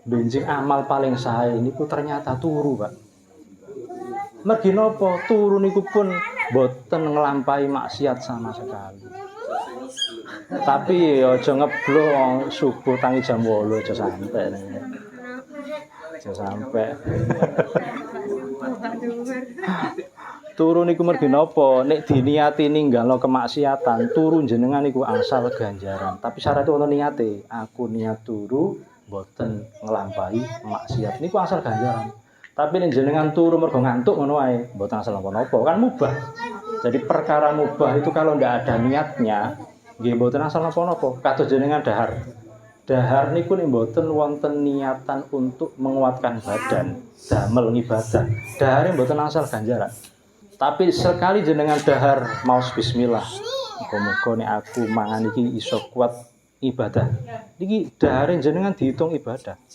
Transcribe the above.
benjing amal paling sae niku ternyata turu, Pak. Mergi napa? Turu niku pun boten nglampahi maksiat sama sekali. Tapi ya aja ngeblok subuh tangi jam 8 aja sampe. Aja sampe. Turu niku mergi napa? Nek diniati ninggalno kemaksiatan, turu jenengan niku asal ganjaran. Tapi syaratnya ono niate. Aku niat turu boten nglampahi maksiat. Niku asal ganjaran. Tapi nek jenengan turu mergo ngantuk ngono wae, mboten asal napa-napa, kan mubah. Jadi perkara mubah itu kalau ndak ada niatnya, nggih mboten asal napa-napa. Kados jenengan dahar. Dahar niku nek mboten wonten niatan untuk menguatkan badan, damel ibadah. Dahare mboten asal ganjaran. Tapi sekali jenengan dahar maos bismillah. Muga-muga nek aku mangan iki iso kuat ibadah. Niki dahare jenengan dihitung ibadah.